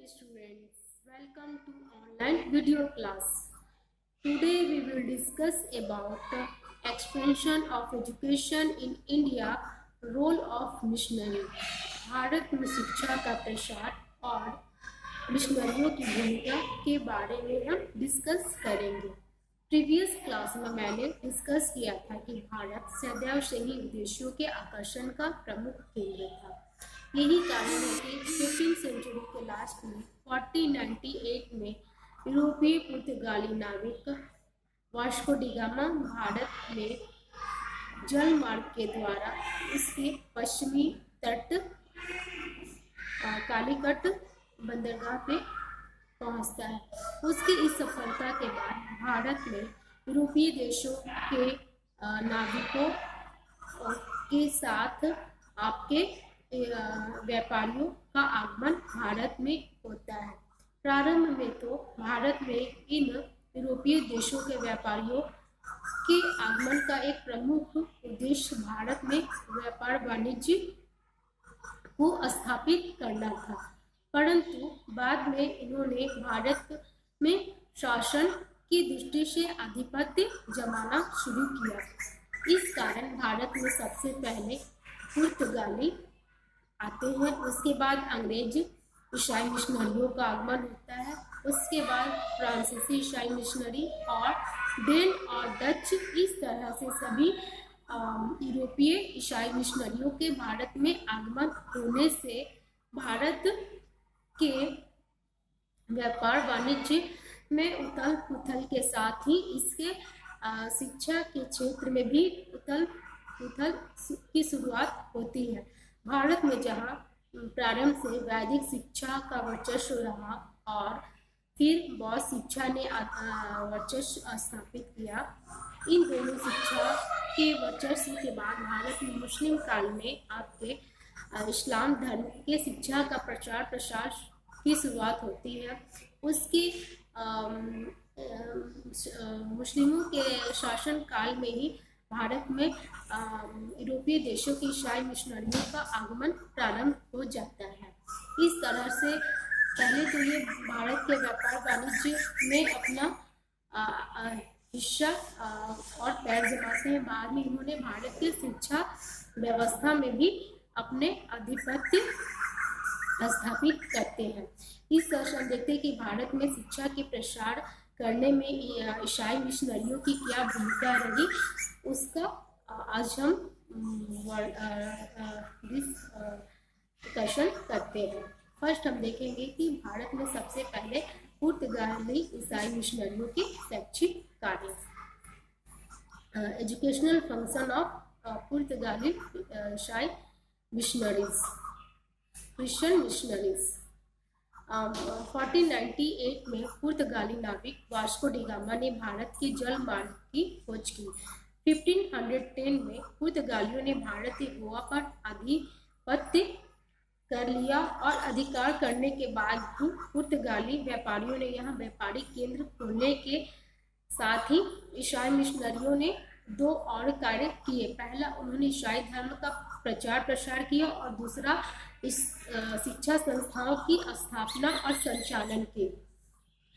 students, welcome to online video class. Today we will discuss about expansion of education in India, role of missionary. Bharat में शिक्षा का प्रसार और मिशनरियों की भूमिका के बारे में हम डिस्कस करेंगे। प्रीवियस क्लास में मैंने डिस्कस किया था कि भारत सदैव से ही विदेशियों के आकर्षण का प्रमुख केंद्र था। यही कारण है कि 15वीं सेंचुरी के लास्ट में 1498 में यूरोपीय पुर्तगाली नाविक वास्को डी गामा भारत में जल मार्ग के द्वारा इसके पश्चिमी तट कालीकट बंदरगाह पे पहुंचता है। उसकी इस सफलता के बाद भारत में यूरोपीय देशों के नाविकों के साथ आपके व्यापारियों का आगमन भारत में होता है। प्रारंभ में तो भारत में इन यूरोपीय देशों के व्यापारियों के आगमन का एक प्रमुख उद्देश्य भारत में व्यापार वाणिज्य को स्थापित करना था, परंतु बाद में इन्होंने भारत में शासन की दृष्टि से आधिपत्य जमाना शुरू किया। इस कारण भारत में सबसे पहले पुर्तगाली आते हैं, उसके बाद अंग्रेज ईसाई मिशनरियों का आगमन होता है, उसके बाद फ्रांसीसी ईसाई मिशनरी और डेन और डच। इस तरह से सभी यूरोपीय ईसाई मिशनरियों के भारत में आगमन होने से भारत के व्यापार वाणिज्य में उथल पुथल के साथ ही इसके शिक्षा के क्षेत्र में भी उथल पुथल की शुरुआत होती है। भारत में जहाँ प्रारंभ से वैदिक शिक्षा का वर्चस्व रहा और फिर बौद्ध शिक्षा ने वर्चस्व स्थापित किया, इन दोनों शिक्षा के वर्चस्व के बाद भारत में मुस्लिम काल में आपके इस्लाम धर्म के शिक्षा का प्रचार प्रसार की शुरुआत होती है। उसकी मुस्लिमों के शासन काल में ही भारत में यूरोपीय देशों की ईसाई मिशनरियों का आगमन प्रारंभ हो जाता है। इस तरह से पहले तो ये भारत के व्यापार वाणिज्य में अपना हिस्सा और पैर जमाते हैं। बाद में इन्होंने भारत की शिक्षा व्यवस्था में भी अपने आधिपत्य स्थापित करते हैं। इस तरह से हम देखते हैं कि भारत में शिक्षा के प्रसार करने में ईसाई मिशनरियों की क्या भूमिका रही, उसका आज हम डिस्कशन करते हैं। फर्स्ट हम देखेंगे कि भारत में सबसे पहले पुर्तगाली ईसाई मिशनरियों के शैक्षिक कार्य। एजुकेशनल फंक्शन ऑफ पुर्तगाली ईसाई मिशनरीज, क्रिश्चियन मिशनरीज। 1498 में पुर्तगाली नाविक वास्को डी गामा ने भारत के जल मार्ग की खोज की। 1510 में पुर्तगालियों ने भारतीय गोवा पर आधिपत्य कर लिया और अधिकार करने के बाद ही पुर्तगाली व्यापारियों ने यहाँ व्यापारिक केंद्र खोलने के साथ ही ईसाई मिशनरियों ने दो और कार्य किए। पहला, उन्होंने ईसाई धर्म का प्रचार प्रसार किया और दूसरा इस शिक्षा संस्थाओं की स्थापना और संचालन किए।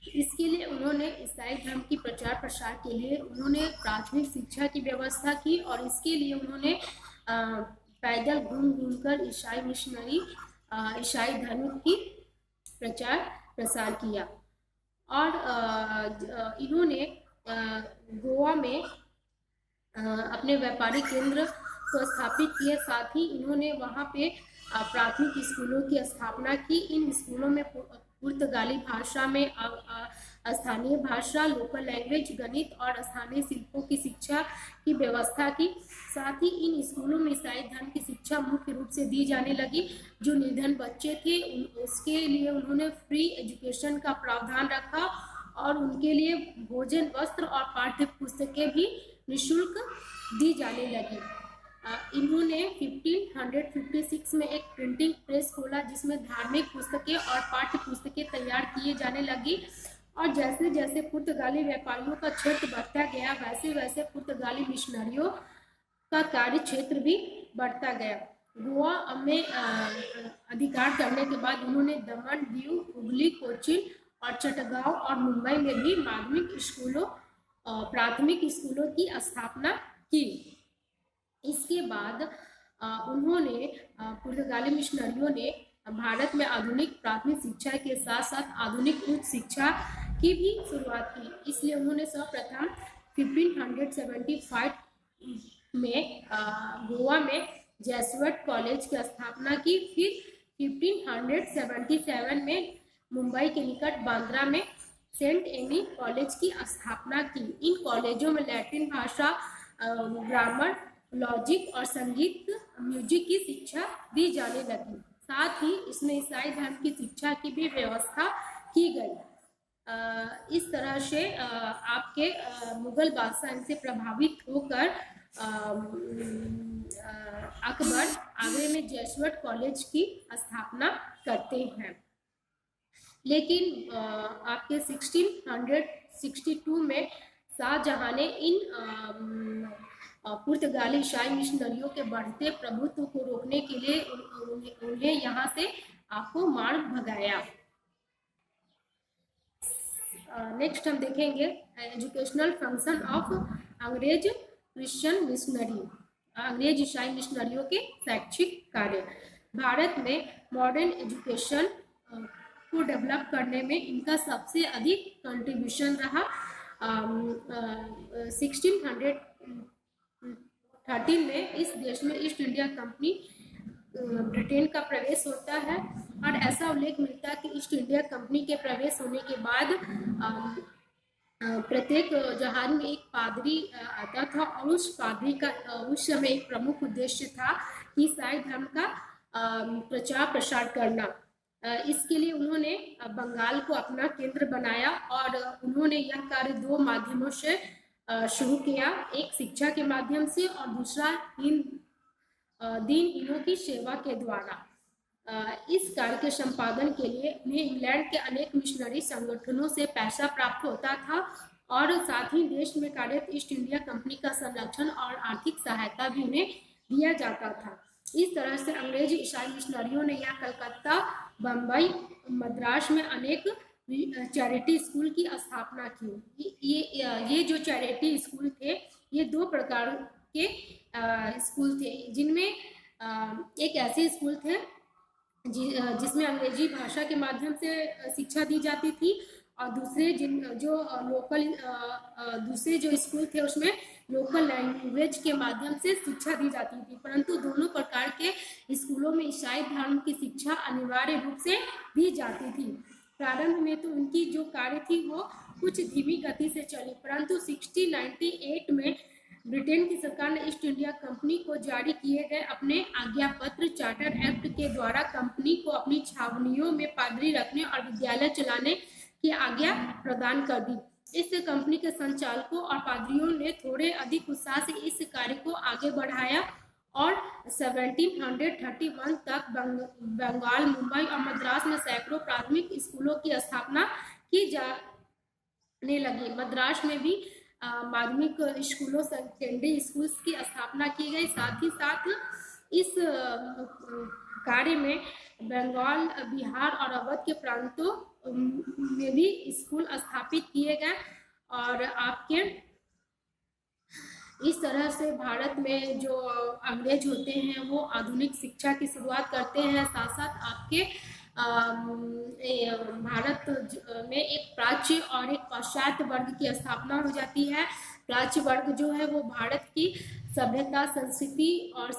इसके लिए उन्होंने ईसाई धर्म की प्रचार प्रसार के लिए उन्होंने प्राथमिक शिक्षा की व्यवस्था की और इसके लिए उन्होंने पैदल घूम घूम कर ईसाई मिशनरी ईसाई धर्म की प्रचार प्रसार किया। और इन्होंने गोवा में अपने व्यापारिक केंद्र को स्थापित किया। साथ ही इन्होंने वहाँ पे प्राथमिक स्कूलों की स्थापना की। इन स्कूलों में पुर्तगाली भाषा में स्थानीय भाषा, लोकल लैंग्वेज, गणित और स्थानीय शिल्पों की शिक्षा की व्यवस्था की। साथ ही इन स्कूलों में ईसाई धर्म की शिक्षा मुख्य रूप से दी जाने लगी। जो निर्धन बच्चे थे उसके लिए उन्होंने फ्री एजुकेशन का प्रावधान रखा और उनके लिए भोजन, वस्त्र और पाठ्य पुस्तकें भी निःशुल्क दी जाने लगी। इन्होंने 1556 में एक प्रिंटिंग प्रेस खोला जिसमें धार्मिक पुस्तकें और पाठ्य पुस्तकें तैयार किए जाने लगी। और जैसे जैसे पुर्तगाली व्यापारियों का क्षेत्र बढ़ता गया वैसे वैसे पुर्तगाली मिशनरियों का कार्य क्षेत्र भी बढ़ता गया। गोवा में अधिकार करने के बाद उन्होंने दमन, दीव, हुगली, कोचीन और चटगांव और मुंबई में भी माध्यमिक स्कूलों, प्राथमिक स्कूलों की स्थापना की। इसके बाद उन्होंने पुर्तगाली मिशनरियों ने भारत में आधुनिक प्राथमिक शिक्षा के साथ साथ आधुनिक उच्च शिक्षा की भी शुरुआत की। इसलिए उन्होंने सर्वप्रथम 1575 में गोवा में जेसुइट कॉलेज की स्थापना की। फिर 1577 में मुंबई के निकट बांद्रा में सेंट एनी कॉलेज की स्थापना की। इन कॉलेजों में लैटिन भाषा, ग्रामर, लॉजिक और संगीत, म्यूजिक की शिक्षा दी जाने लगी। साथ ही इसमें ईसाई धर्म की शिक्षा की भी व्यवस्था की गई। इस तरह से आपके मुगल बादशाह इनसे प्रभावित होकर अकबर आगरे में जेसुइट कॉलेज की स्थापना करते हैं। लेकिन आपके 1662 में शाहजहां ने इन पुर्तगाली ईसाई मिशनरियों के बढ़ते प्रभुत्व को रोकने के लिए उन्हें यहाँ से आपको मार भगाया। नेक्स्ट हम देखेंगे एजुकेशनल फंक्शन ऑफ अंग्रेज क्रिश्चियन मिशनरी, अंग्रेज ईसाई मिशनरियों के शैक्षिक कार्य। भारत में मॉडर्न एजुकेशन को डेवलप करने में इनका सबसे अधिक कंट्रीब्यूशन रहा। 1613 में इस देश में ईस्ट इंडिया कंपनी ब्रिटेन का प्रवेश होता है और ऐसा उल्लेख मिलता है कि ईस्ट इंडिया कंपनी के प्रवेश होने के बाद प्रत्येक जहाज में एक पादरी आता था और उस पादरी का उस समय एक प्रमुख उद्देश्य था कि ईसाई धर्म का प्रचार प्रसार करना। इसके लिए उन्होंने बंगाल को अपना केंद्र बनाया और उन्होंने यह कार्य दो माध्यमों से शुरू किया, एक शिक्षा के माध्यम से और दूसरा दीनहीनों की सेवा के द्वारा। इस कार्य के संपादन के लिए उन्हें इंग्लैंड के अनेक मिशनरी संगठनों से पैसा प्राप्त होता था और साथ ही देश में कार्यरत ईस्ट इंडिया कंपनी का संरक्षण और आर्थिक सहायता भी उन्हें दिया जाता था। इस तरह से अंग्रेजी ईसाई मिशनरियों ने यह कलकत्ता, बम्बई, मद्रास में अनेक चैरिटी स्कूल की स्थापना की। ये जो चैरिटी स्कूल थे ये दो प्रकार के स्कूल थे, जिनमें एक ऐसे स्कूल थे जिसमें अंग्रेजी भाषा के माध्यम से शिक्षा दी जाती थी और दूसरे दूसरे जो स्कूल थे उसमें लोकल लैंग्वेज के माध्यम से शिक्षा दी जाती थी। परंतु दोनों प्रकार के स्कूलों में ईसाई धर्म की शिक्षा अनिवार्य रूप से दी जाती थी। प्रारंभ में तो उनकी जो कार्य थी वो कुछ धीमी गति से चली, परंतु 1698 में ब्रिटेन की सरकार ने ईस्ट इंडिया कंपनी को जारी किए गए अपने आज्ञा पत्र चार्टर एक्ट के द्वारा कंपनी को अपनी छावनियों में पादरी रखने और विद्यालय चलाने की आज्ञा प्रदान कर दी। इससे कंपनी के संचालकों और पादरियों ने थोड़े अधिक उत्साह से इस कार्य को आगे बढ़ाया और 1731 तक बंगाल, मुंबई और मद्रास में सैकड़ों प्राथमिक स्कूलों की स्थापना की जाने लगी। मद्रास में भी माध्यमिक स्कूलों सेकेंडरी स्कूल्स की स्थापना की गई। साथ ही साथ इस कार्य में बंगाल, बिहार और अवध के प्रांतों में भी स्कूल स्थापित किए गए और आपके इस तरह से भारत में जो अंग्रेज होते हैं वो आधुनिक शिक्षा की शुरुआत करते हैं। साथ साथ आपके भारत में एक प्राच्य और एक पाश्चात्य वर्ग की स्थापना हो जाती है। प्राच्य वर्ग जो है वो भारत की सभ्यता, संस्कृति और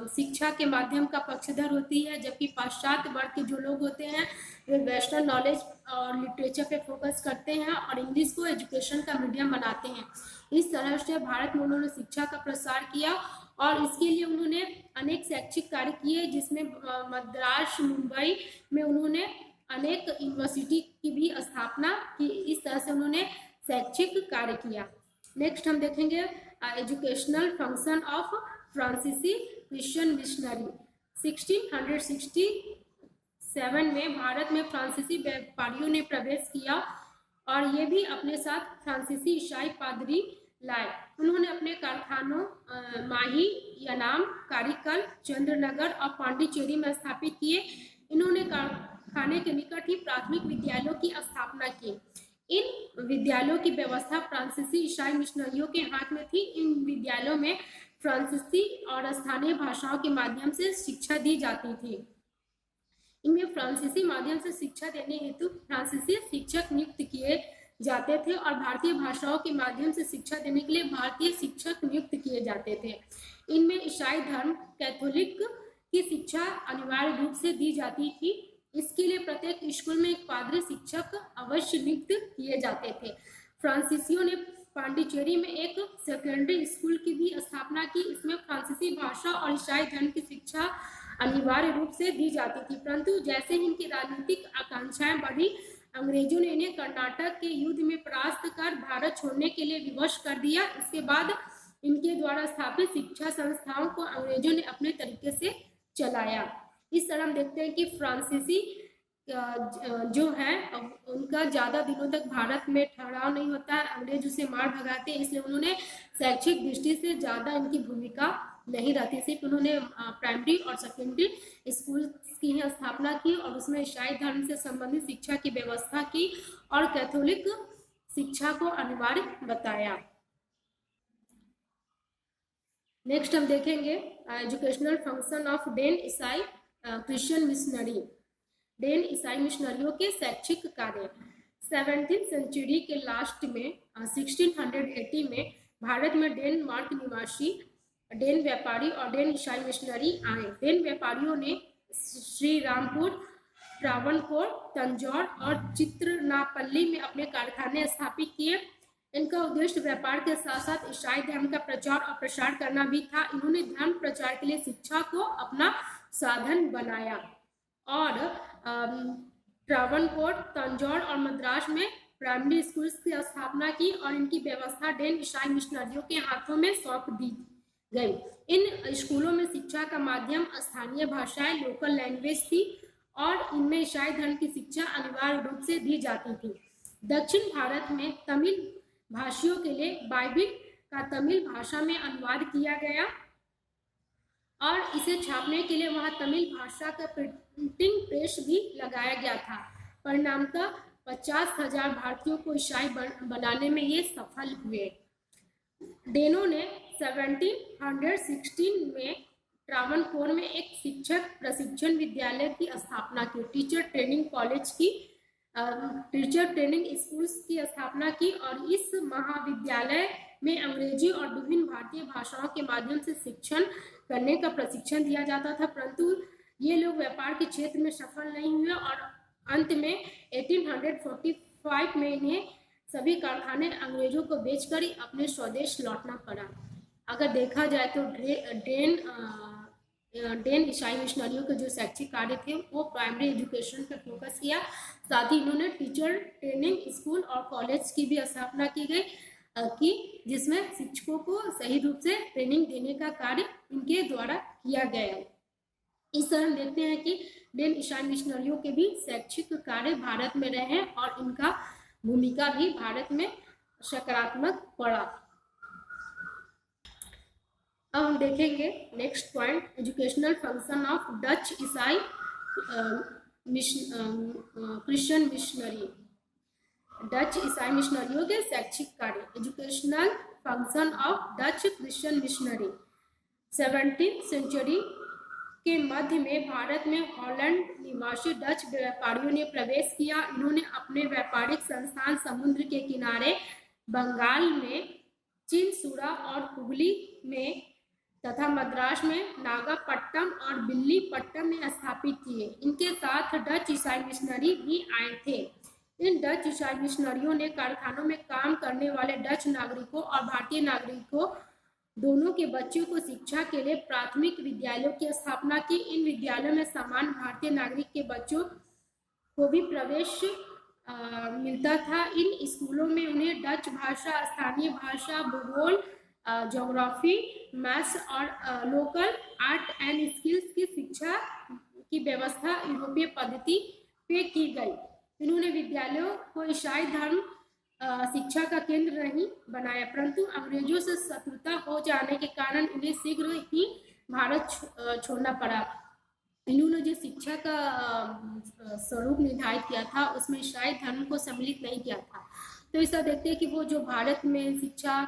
शिक्षा के माध्यम का पक्षधर होती है, जबकि पाश्चात्य वर्ग के जो लोग होते हैं वे वेस्टर्न नॉलेज और लिटरेचर पे फोकस करते हैं और इंग्लिश को एजुकेशन का मीडियम बनाते हैं। इस तरह से भारत में उन्होंने शिक्षा का प्रसार किया और इसके लिए उन्होंने अनेक शैक्षिक कार्य किए, जिसमें मद्रास, मुंबई में उन्होंने अनेक यूनिवर्सिटी की भी स्थापना की। इस तरह से उन्होंने शैक्षिक कार्य किया। नेक्स्ट हम देखेंगे एजुकेशनल फंक्शन ऑफ फ्रांसीसी क्रिश्चियन मिशनरी। 1667 में भारत में फ्रांसीसी व्यापारियों ने प्रवेश किया और ये भी अपने साथ फ्रांसीसी ईसाई पादरी लाए। उन्होंने अपने कारखानों माही, यनाम, कारिकल, चंद्रनगर और पांडिचेरी में स्थापित किए। कारखाने के निकट ही प्राथमिक विद्यालयों की स्थापना की। इन विद्यालयों की व्यवस्था फ्रांसीसी ईसाई मिशनरियों के हाथ में थी। इन विद्यालयों में फ्रांसीसी और स्थानीय भाषाओं के माध्यम से शिक्षा दी जाती थी। इनमें फ्रांसीसी माध्यम से शिक्षा देने हेतु फ्रांसीसी शिक्षक नियुक्त किए जाते थे और भारतीय भाषाओं के माध्यम से शिक्षा देने के लिए भारतीय शिक्षक नियुक्त किए जाते थे। इनमें ईसाई धर्म कैथोलिक की शिक्षा अनिवार्य रूप से दी जाती थी। इसके लिए प्रत्येक स्कूल में एक पादरी शिक्षक अवश्य नियुक्त किए जाते थे। फ्रांसीसियों ने पांडिचेरी में एक सेकेंडरी स्कूल की भी स्थापना की। इसमें फ्रांसीसी भाषा और ईसाई धर्म की शिक्षा अनिवार्य रूप से दी जाती थी, परंतु जैसे ही इनकी राजनीतिक आकांक्षाएं बढ़ी, अंग्रेजों ने इन्हें कर्नाटक के युद्ध में परास्त कर भारत छोड़ने के लिए विवश कर दिया। इसके बाद इनके द्वारा स्थापित शिक्षा संस्थाओं को अंग्रेजों ने अपने तरीके से चलाया। इस तरह हम देखते हैं कि फ्रांसीसी जो है उनका ज्यादा दिनों तक भारत में ठहराव नहीं होता है, अंग्रेज उसे मार भगाते हैं, इसलिए उन्होंने शैक्षिक दृष्टि से ज्यादा इनकी भूमिका नहीं रहती। सिर्फ उन्होंने प्राइमरी और सेकेंडरी स्कूल की ही स्थापना की और उसमें ईसाई धर्म से संबंधित शिक्षा की व्यवस्था की और कैथोलिक शिक्षा को अनिवार्य बताया। नेक्स्ट हम देखेंगे एजुकेशनल फंक्शन ऑफ डेन ईसाई क्रिश्चियन मिशनरी। डेन ईसाई मिशनरियों के शैक्षिक कार्य 17वीं सेंचुरी के लास्ट में 1680 में भारत में डेनमार्क निवासी डेन व्यापारी और डेन ईसाई मिशनरी आए। डेन व्यापारियों ने श्री रामपुर, ट्रावणकोर, तंजौर और चित्रनापल्ली में अपने कारखाने स्थापित किए। इनका उद्देश्य व्यापार के साथ साथ ईसाई धर्म का प्रचार और प्रसार करना भी था। इन्होंने धर्म प्रचार के लिए शिक्षा को अपना साधन बनाया और ट्रावणकोर, तंजौर और मद्रास में प्राइमरी स्कूल्स की स्थापना की और इनकी व्यवस्था डेन ईसाई मिशनरियों के हाथों में सौंप दी गई। इन स्कूलों में शिक्षा का माध्यम स्थानीय भाषाएं, लोकल लैंग्वेज थी और इनमें ईसाई धर्म की शिक्षा अनिवार्य रूप से दी जाती थी। दक्षिण भारत में तमिल भाषियों के लिए बाइबिल का तमिल भाषा में अनुवाद किया गया और इसे छापने के लिए वहां तमिल भाषा का प्रिंटिंग प्रेस भी लगाया गया था। परिणामतः 50,000 भारतीयों को ईसाई बनाने में ये सफल हुए। डेनों ने 1716 में ट्रावणकोर में एक शिक्षक प्रशिक्षण विद्यालय की स्थापना की, टीचर ट्रेनिंग कॉलेज की, टीचर ट्रेनिंग स्कूल्स की स्थापना की और इस महाविद्यालय में अंग्रेजी और विभिन्न भारतीय भाषाओं के माध्यम से शिक्षण करने का प्रशिक्षण दिया जाता था, परंतु ये लोग व्यापार के क्षेत्र में सफल नहीं हुए और अंत में 1845 में इन्हें सभी कारखाने अंग्रेजों को बेचकर ही अपने स्वदेश लौटना पड़ा। अगर देखा जाए तो डेन ईसाई मिशनरियों के जो शैक्षिक कार्य थे वो प्राइमरी एजुकेशन पर फोकस किया, साथ ही इन्होंने टीचर ट्रेनिंग स्कूल और कॉलेज की भी स्थापना की गई कि जिसमें शिक्षकों को सही रूप से ट्रेनिंग देने का कार्य इनके द्वारा किया गया। इस तरह हम देखते हैं कि डेन ईसाई मिशनरियों के भी शैक्षिक कार्य भारत में रहे हैं और इनका भूमिका भी भारत में सकारात्मक पड़ा। अब हम देखेंगे next point, educational function of Dutch ईसाई क्रिश्चियन मिशनरी। डच ईसाई मिशनरियों के शैक्षिक कार्य, educational function of Dutch Christian missionary. 17वीं सेंचुरी के मध्य में भारत में हॉलैंड निवासी डच व्यापारियों ने प्रवेश किया। इन्होंने अपने व्यापारिक संस्थान समुद्र के किनारे बंगाल में, चिनसुरा और हुगली में तथा मद्रास में, नागापट्टनम और विल्लीपट्टनम में स्थापित किए। इनके साथ डच ईसाई मिशनरी भी आए थे। इन डच ईसाई मिशनरियों ने कारखानों में काम करने वाले डच नागरिकों और भारतीय नागरिकों दोनों के बच्चों को शिक्षा के लिए प्राथमिक विद्यालयों की स्थापना की। इन विद्यालयों में समान भारतीय नागरिक के बच्चों को भी प्रवेश मिलता था। इन स्कूलों में उन्हें डच भाषा, स्थानीय भाषा, भूगोल, ज्योग्राफी, मैथ्स और लोकल आर्ट एंड स्किल्स की शिक्षा की व्यवस्था यूरोपीय पद्धति पे की गई। इन्होंने विद्यालयों को ईसाई धर्म शिक्षा का केंद्र नहीं बनाया, परंतु अंग्रेजों से शत्रुता हो जाने के कारण उन्हें शीघ्र ही भारत छोड़ना पड़ा। इन्होंने जो शिक्षा का स्वरूप निर्धारित किया था उसमें ईसाई धर्म को सम्मिलित नहीं किया था। तो ऐसा देखते हैं कि वो जो भारत में शिक्षा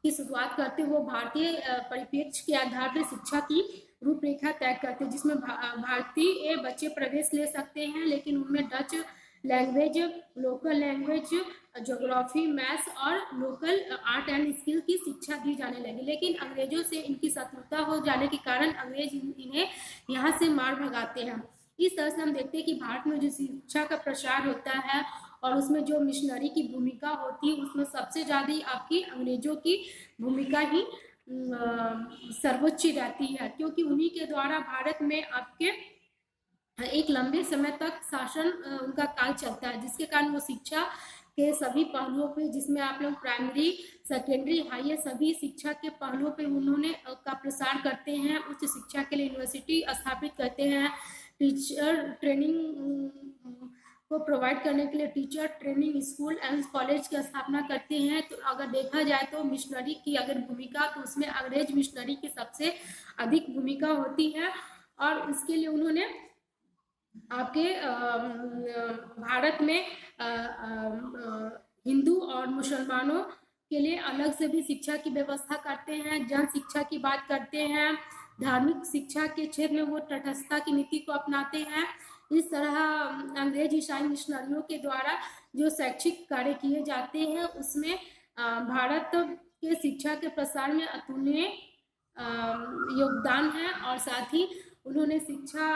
की शुरुआत करते वो भारतीय परिप्रेक्ष्य के आधार पर शिक्षा की रूपरेखा तय करते हैं, जिसमें भारतीय बच्चे प्रवेश ले सकते हैं, लेकिन उनमें Dutch language, local language, geography, maths और लोकल आर्ट एंड स्किल की शिक्षा दी जाने लगी। लेकिन अंग्रेजों से इनकी शत्रुता हो जाने के कारण अंग्रेज इन्हें यहाँ से मार भगाते हैं। इस तरह से हम देखते हैं कि भारत में जो शिक्षा का प्रसार होता है और उसमें जो मिशनरी की भूमिका होती है उसमें सबसे ज़्यादा आपकी अंग्रेजों की भूमिका ही सर्वोच्च रहती है, क्योंकि उन्हीं के द्वारा भारत में आपके एक लंबे समय तक शासन उनका काल चलता है, जिसके कारण वो शिक्षा के सभी पहलुओं पे, जिसमें आप लोग प्राइमरी, सेकेंडरी, हाई, सभी शिक्षा के पहलुओं पे उन्होंने का प्रसार करते हैं। उच्च शिक्षा के लिए यूनिवर्सिटी स्थापित करते हैं, टीचर ट्रेनिंग को प्रोवाइड करने के लिए teacher training school and college की स्थापना करते हैं। तो अगर देखा जाए तो मिशनरी की अगर भूमिका, तो उसमें अंग्रेज मिशनरी की सबसे अधिक भूमिका होती है। और इसके लिए उन्होंने आपके भारत में हिंदू और मुसलमानों के लिए अलग से भी शिक्षा की व्यवस्था करते हैं। जन शिक्षा की बात करते हैं, धार्मिक शिक्षा के क्षेत्र में वो तटस्थता की नीति को अपनाते हैं। इस तरह अंग्रेज ईसाई मिशनरियों के द्वारा जो शैक्षिक कार्य किए जाते हैं उसमें भारत के शिक्षा के प्रसार में अतुलनीय योगदान है। और साथ ही उन्होंने शिक्षा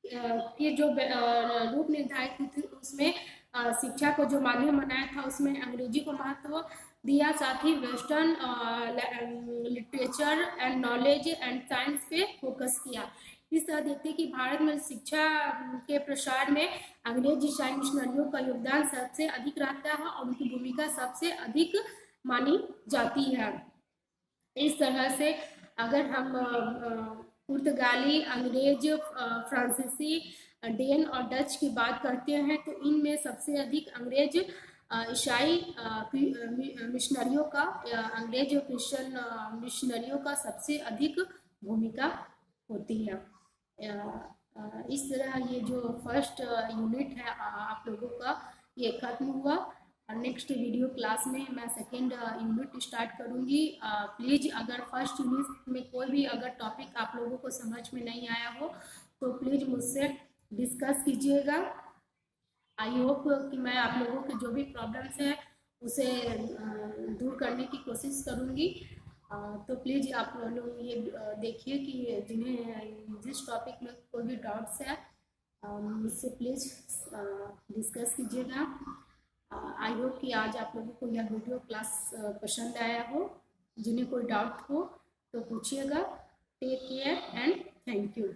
के जो रूप निर्धारित की थी उसमें शिक्षा को जो माध्यम बनाया था उसमें अंग्रेजी को महत्व दिया, साथ ही western literature and knowledge and science पे फोकस किया। इस तरह देखते हैं कि भारत में शिक्षा के प्रसार में अंग्रेज ईसाई मिशनरियों का योगदान सबसे अधिक रहता है और उनकी भूमिका सबसे अधिक मानी जाती है। इस तरह से अगर हम पुर्तगाली, अंग्रेज, फ्रांसीसी, डेन और डच की बात करते हैं तो इनमें सबसे अधिक अंग्रेज ईसाई मिशनरियों का, अंग्रेज क्रिश्चियन मिशनरियों का सबसे अधिक भूमिका होती है। इस तरह ये जो फर्स्ट यूनिट है आप लोगों का ये खत्म हुआ। नेक्स्ट वीडियो क्लास में मैं सेकेंड यूनिट स्टार्ट करूँगी। प्लीज़ अगर फर्स्ट यूनिट में कोई भी अगर टॉपिक आप लोगों को समझ में नहीं आया हो तो प्लीज़ मुझसे डिस्कस कीजिएगा। आई होप कि मैं आप लोगों के जो भी प्रॉब्लम्स हैं उसे दूर करने की कोशिश करूँगी। तो प्लीज़ आप लोग ये देखिए कि जिन्हें जिस टॉपिक में कोई भी डाउट्स है मुझसे प्लीज़ डिस्कस कीजिएगा। आई होप कि आज आप लोगों को यह वीडियो क्लास पसंद आया हो। जिन्हें कोई डाउट हो तो पूछिएगा। Take care and thank you.